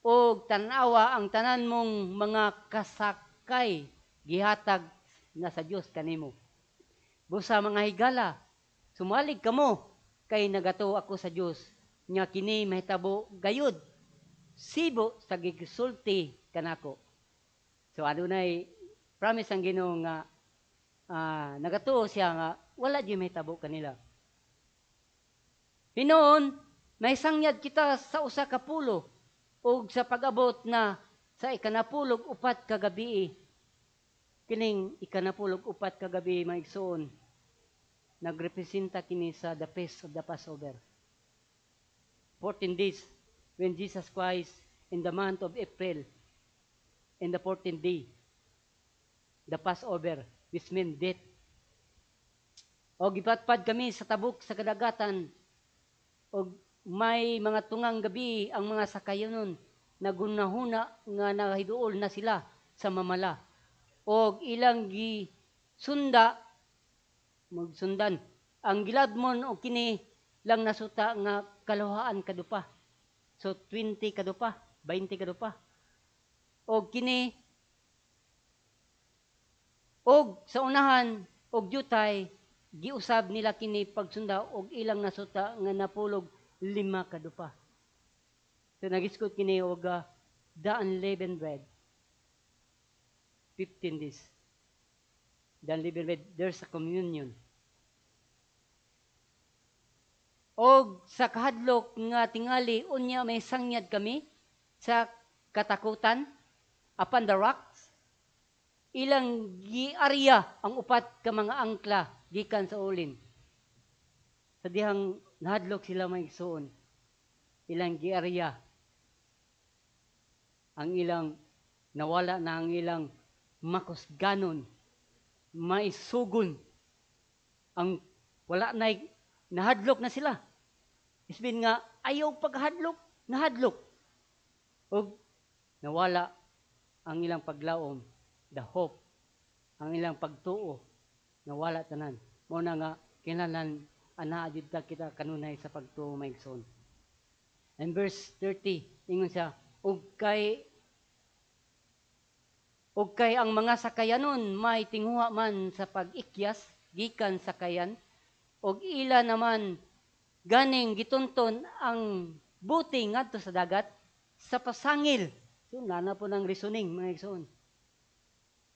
Speaker 1: Og tanawa ang tanan mong mga kasakay, gihatag na sa Dios kanimo. Busa mga higala, sumalig kamo, kay nagato ako sa Dios, nga kini mahitabo gayud, sibo sa gisulti kanako. So adunay promise ang Ginoo nga nagatuo siya nga wala di mahitabo kanila. Hinoon may sangyad kita sa usa ka pulo ug sa pag-abot na sa ikanapulog upat ka gabi. Kining ikanapulog upat ka gabi mga igsoon, nagrepresenta kini sa the feast of the Passover. 14 days when Jesus Christ in the month of April, in the 14th day, the Passover, which means death. O gipatpad kami sa tabok sa kadagatan, o may mga tungang gabi ang mga sakayanon, nagunahuna nga nahiduol na sila sa mamala. O ilang gisunda, magsundan, ang giladmon o kini lang nasuta nga kaluhaan kadupa. So 20 kadupa, 20 kadupa. Og kini og sa unahan og jutay giusab nila kini pagsunda og ilang nasuta nga napulog 5 kadupa. So nagiskot kini og the unleavened bread. 15 days. The unleavened bread, there's a communion. Og sa kahadlok nga tingali unya may sangyad kami sa katakutan upon the rocks. Ilang giarya ang upat ka mga angkla gikan sa ulin. Sa dihang nahadlok sila may igsoon. Ilang giarya ang ilang nawala na ang ilang makusganon, maisugon. Ang wala na nahadlok na sila. Isbin nga, ayaw paghadlok, nahadlok. O nawala ang ilang paglaom, the hope, ang ilang pagtuo, nawala tanan. Muna nga, kinalan, anaadid kita kanunay sa pagtuo maigsoon. And verse 30, ingon siya, ug kay ang mga sakayanon may tinguha man sa pag-ikyas, gikan sakayan, og ila naman ganing gitunton ang buti ngadto sa dagat sa pasangil. So nana po ng reasoning mga igsoon.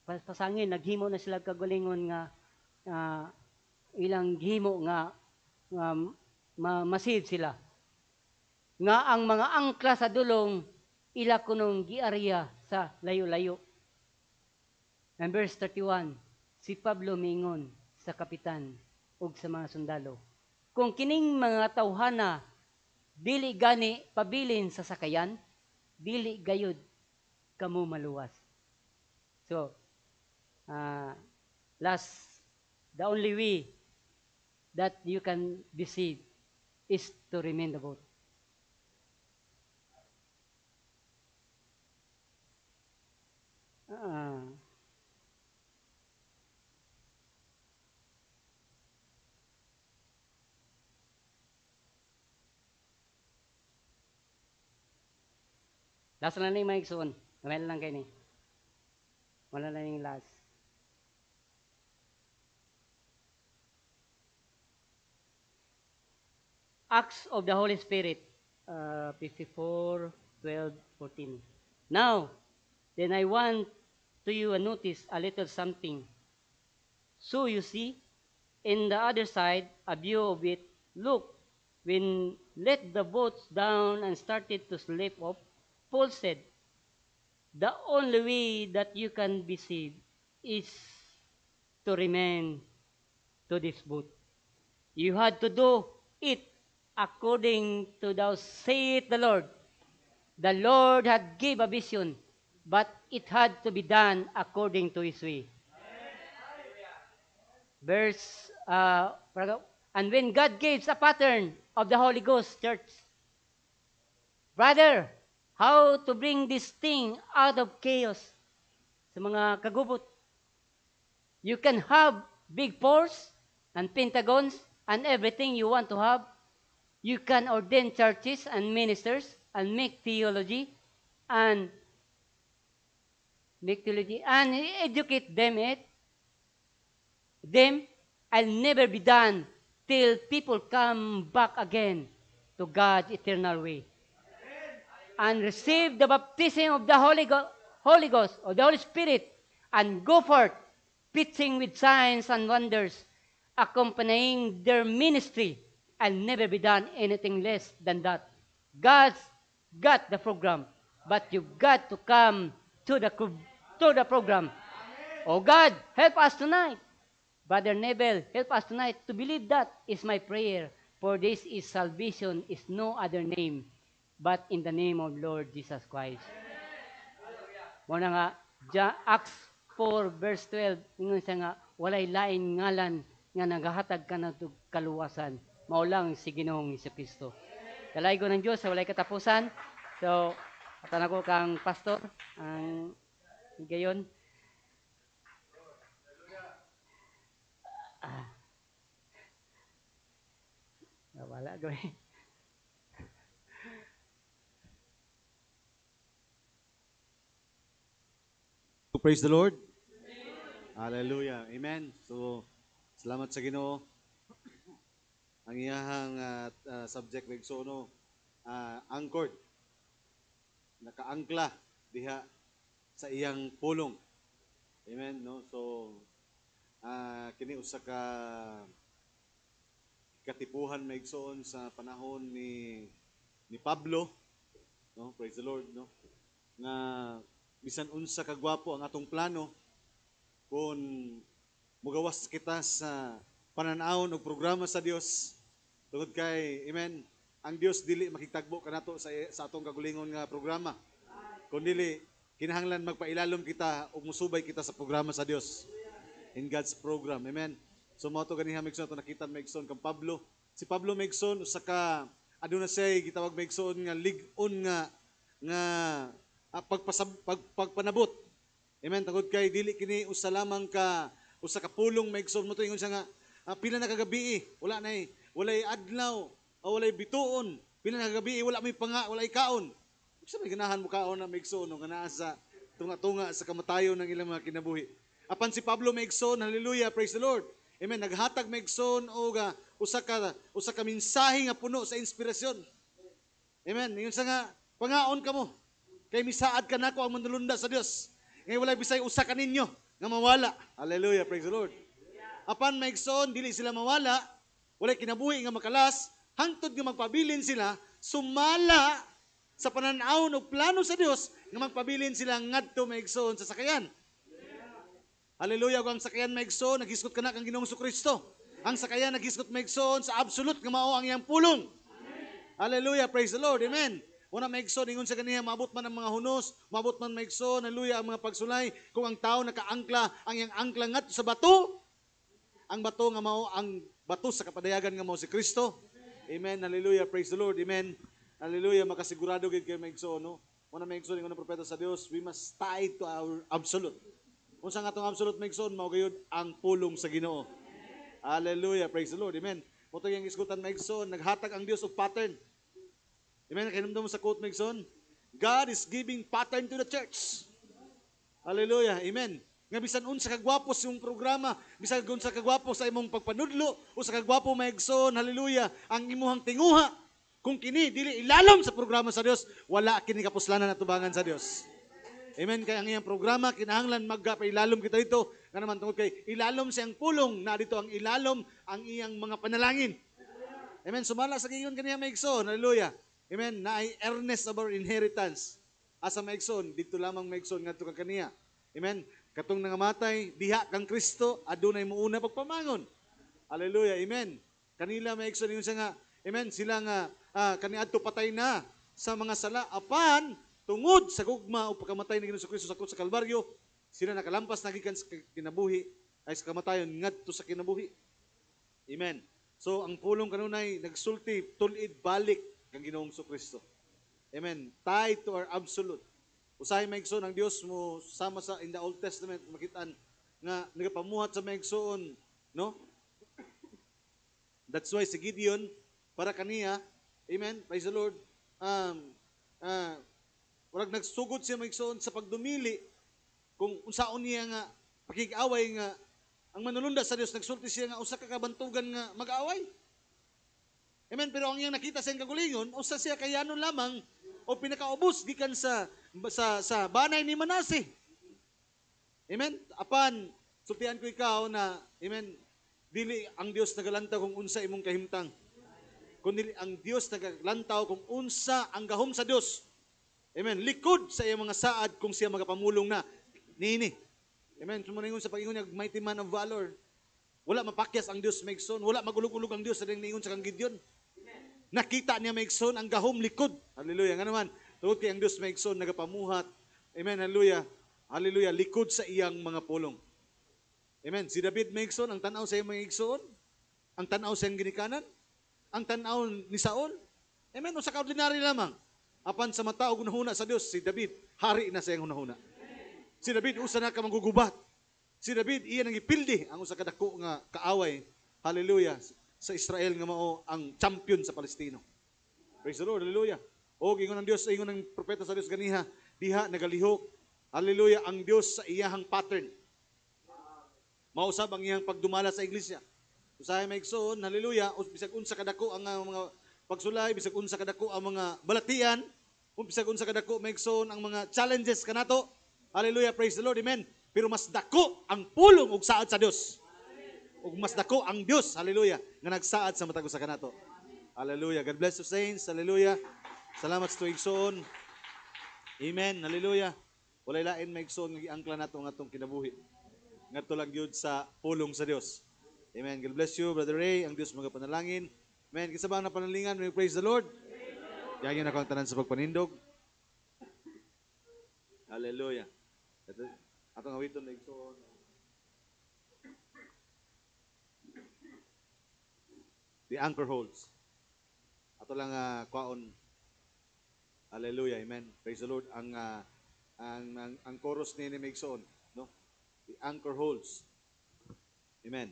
Speaker 1: Pasangil naghimo na sila kagulingon nga ilang gihimo nga masid sila. Nga ang mga angkla sa dulong ila kunong giarya sa layo-layo. And verse 31, si Pablo mingon sa kapitan ug sa mga sundalo, kung kining mga tawhana dili gani pabilin sa sakayan, dili gayud kamo maluwas. So, the only way that you can be saved is to remain the boat. Last na yung mic soon. Kamay lang kayo ni. Wala na yung last. Acts of the Holy Spirit, 54, 12, 14. Now, then I want to you notice a little something. So you see, in the other side, a view of it, look, when let the boats down and started to slip off, Paul said, the only way that you can be saved is to remain to this boat. You had to do it according to thou saith the Lord. The Lord had gave a vision, but it had to be done according to His way. Verse, and when God gives a pattern of the Holy Ghost, church, brother, how to bring this thing out of chaos sa mga kagubot. You can have big force and pentagons and everything you want to have. You can ordain churches and ministers and make theology and educate them. Them will never be done till people come back again to God's eternal way and receive the baptism of the Holy Ghost or the Holy Spirit and go forth preaching with signs and wonders accompanying their ministry and never be done anything less than that. God's got the program, but you've got to come to the program. Oh God, help us tonight. Brother Nebel, help us tonight to believe that is my prayer. For this is salvation is no other name but in the name of Lord Jesus Christ. Muna nga, Acts 4 verse 12, ingon siya nga, walay lain ngalan nga nagahatag ka na kaluwasan. Maulang si Ginoong Jesucristo. Kalay ko ng Diyos sa walay katapusan. So, atan ako kang pastor, ang gayon. Wala gawin.
Speaker 2: Praise the Lord. Hallelujah. Amen. So, salamat sa Ginoo. Ang iyahang subject ng sono, anchored. Nakaangkla diha sa iyang pulong. Amen. No? So, kini usa ka katipuhan maigsoon sa panahon ni Pablo. No? Praise the Lord. No? Nga bisan unsa kagwapo ang atong plano kung mugawas kita sa pananawon og programa sa Dios tungod kay amen ang Dios dili makitagbo kanato sa atong kagulingon nga programa kundi kinahanglan magpailalom kita ug musubay kita sa programa sa Dios in God's program. Amen. So mo to ganiha Megson to nakita Megson kang Pablo. Si Pablo Megson usa ka aduna say gitawag Megson nga lig-on nga pagpanabot. Amen. Tungod kay dili kini usa lamang ka usa ka pulong Megson mo to ingon siya nga pila na kagabi wala nay walay adlaw o walay bituon pila na kagabi wala may walay kaon. Sa may ganahan mo kaon na Megson nga naa sa tunga-tunga sa kamatayon ng ilang mga kinabuhi. Apan si Pablo Megson, hallelujah, praise the Lord. Amen. Naghatag Megson og usa ka mensahe nga puno sa inspirasyon. Amen. Ingon sa nga pangaon kamo kay misaad ka nako ang manulunda sa Dios. Ngay walay bisay usa ka ninyo nga mawala. Hallelujah, praise the Lord. Apan maigsoon, dili sila mawala, walay kinabuhi nga makalas, hangtod nga magpabilin sila, sumala sa pananaw o plano sa Dios nga magpabilin sila ngadto maigsoon sa sakayan. Hallelujah, kung ang sakayan maigsoon, naghiskot ka na kang Ginoong Kristo. Ang sakayan naghiskot maigsoon sa absolute nga mao ang iyang pulong. Hallelujah, praise the Lord, amen. Una maigsoon, ingon sa kaniya, maabot man ang mga hunos, maabot man maigsoon, hallelujah, ang mga pagsulay, kung ang tao nakaangkla, ang iyang angkla ngadto sa bato, ang bato nga mao ang bato sa kapadayagan nga mao si Kristo. Amen, hallelujah, praise the Lord, amen. Hallelujah, makasigurado gid kay maigsoon, no? Una maigsoon, ingon ang propeta sa Dios, we must tie to our absolute. Unsa nga atong absolute maigsoon, mao gayud ang pulong sa Ginoo. Hallelujah, praise the Lord, amen. Moto yung iskutan maigsoon, naghatag ang Dios og pattern. Amen, kinumdum mo sa quote maigsoon, God is giving pattern to the church. Hallelujah, amen. Nga bisan unsa kagwapo sa imong programa, bisan unsa kagwapo sa imong pagpanudlo, o sa kagwapo maigsoon, hallelujah, ang imuhang tinguha, kung kini dili ilalom sa programa sa Dios, wala kini kapuslanan at tubangan sa Dios. Amen. Kaya ang iyang programa, kinahanglan magpailalom kita dito. Nga naman tungkol kay ilalom siyang pulong, na dito ang ilalom ang iyang mga panalangin. Amen. Sumala sa giyon kaniya maigsoon. Hallelujah. Amen. Na ay earnest of our inheritance. Asa maigsoon, dito lamang maigsoon ngadto ka kaniya. Amen. Katong nangamatay, diha kang Kristo, adunay muuna pagpamangon. Hallelujah. Amen. Kanila maigsoon ingon siya nga, amen, sila nga kaniadto patay na sa mga sala apan tungod sa gugma o pagkamatay ni Ginoong Kristo sa krus sa Kalbaryo, sila nakalampas na gikan sa kinabuhi ay sa kamatayon ngadto sa kinabuhi. Amen. So ang pulong kanunay nagsulti tulid balik kang Ginoong Kristo. Amen. Tied to our absolute. Usahay maigsoon ang Dios mo sama sa in the Old Testament makitaan nga nagapamuhat sa maigsoon, no? That's why si Gideon para kaniya, amen, praise the Lord, warag nagsugod siya maigsoon sa pagdumili kung unsaon niya nga pakig-away nga ang manulunda sa Dios nagsulti siya nga usa ka kabantugan nga mag-away. Amen, pero ang iyang nakita sa kagulingon usa siya kayanon lamang o pinakaubos gikan sa banay ni Manase. Amen. Apan sultian ko ikaw na amen, dili ang Dios nagalantaw kung unsa imong kahimtang. Kundi ang Dios nagalantaw kung unsa ang gahom sa Dios. Amen. Likod sa iyang mga saad kung siya magapamulong na. Nini. Amen. Sumaningon sa pag-ingon niya, mighty man of valor. Wala mapakyas ang Dios maigsoon. Wala magulog-ulog ang Dios sa ningon sa kang Gideon. Nakita niya maigsoon ang gahom likod. Hallelujah. Nga naman, tungod kay ang Dios maigsoon nagapamuhat. Amen. Hallelujah. Hallelujah. Likod sa iyang mga pulong. Amen. Si David maigsoon, ang tanaw sa iyang maigsoon. Ang tanaw sa iyang ginikanan. Ang tanaw ni Saul. Amen. O sa kaordinary lamang. Apan sa matao hunahuna sa Dios, si David, hari na sa iyang hunahuna. Si David, usa na ka manggugubat. Si David, iya nang ipildi ang usa kadako nga kaaway. Hallelujah. Sa Israel nga mao ang champion sa Palestino. Praise the Lord. Hallelujah. O ingon ng Dios, ingon ng propeta sa Dios ganiha, diha nagalihok. Hallelujah. Ang Dios sa iyahang pattern. Mausab ang iyang pagdumala sa iglesia. Usahay maigsoon, hallelujah, bisag unsa kadako ang mga pagsulay, bisag unsa kadako ang mga balatian, bisag unsa kadako maigsoon ang mga challenges kanato. Hallelujah, praise the Lord, amen. Pero mas dako ang pulong ug saad sa Dios. Ug mas dako ang Dios, hallelujah, nga nagsaad sa matag usa kanato. Hallelujah. God bless you saints. Hallelujah. Salamat sa tuigsoon. Amen. Hallelujah. Walay lain maigsoon nga giangkla nato nga atong kinabuhi. Ngadto lang gyud sa pulong sa Dios. Amen. God bless you, Brother Ray. Ang Dios magapanalangin. Amen. Kinsa ba ang napanalingan? We praise the Lord. Diyan na ang tanan sa pagpanindog. Hallelujah. Atong awiton na igsoon. The anchor holds. Ato lang kwaon. Hallelujah. Amen. Praise the Lord. Ang chorus ni Maigsoon, no? The anchor holds. Amen.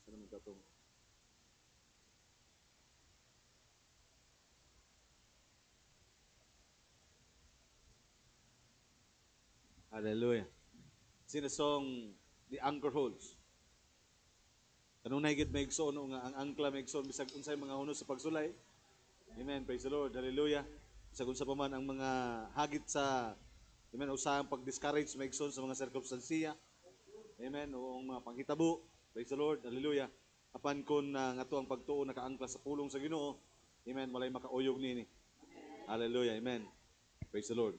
Speaker 2: Sa naman katong Hallelujah. Sino song The Anchor Holds? Kanunay gid maigsoon nga ang angkla maigsoon bisag unsay mga hunos sa pagsulay. Amen. Praise the Lord. Hallelujah. Bisag unsa pa man ang mga hagit sa amen usahang pag-discourage maigsoon sa mga sirkumstansiya. Amen. O ang mga panghitabo. Praise the Lord. Hallelujah. Apan kun nga to ang pagtuo nakaangkla sa pulong sa Ginoo. Amen. Walay makauyog nini. Hallelujah. Amen. Praise the Lord.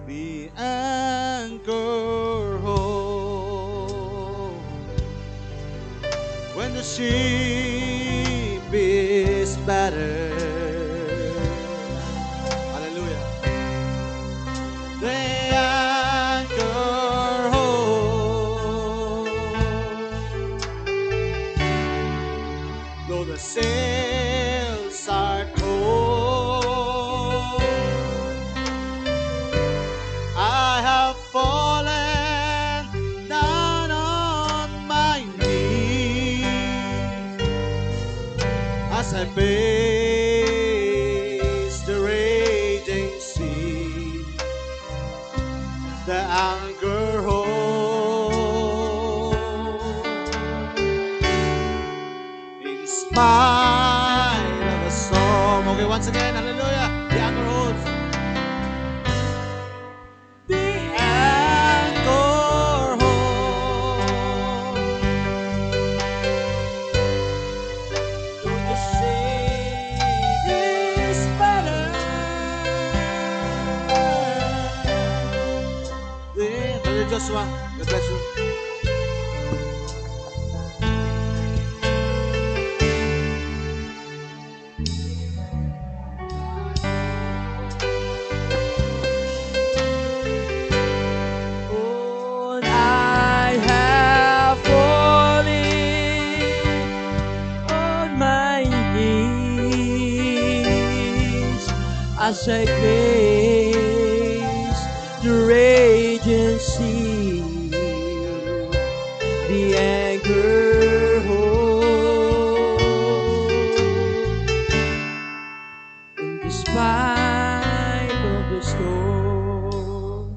Speaker 2: The anchor hold when the ship is battered. Hallelujah. The anchor hold though the sails are cold. I have fallen down on my knees as I face the raging sea. The anchor hold in spite of the storm. Okay, once again, hallelujah. The anchor holds. Joshua, God bless you.
Speaker 3: Oh, I have fallen on my knees as I face the raging sea. The anchor hold in the spite of the storm.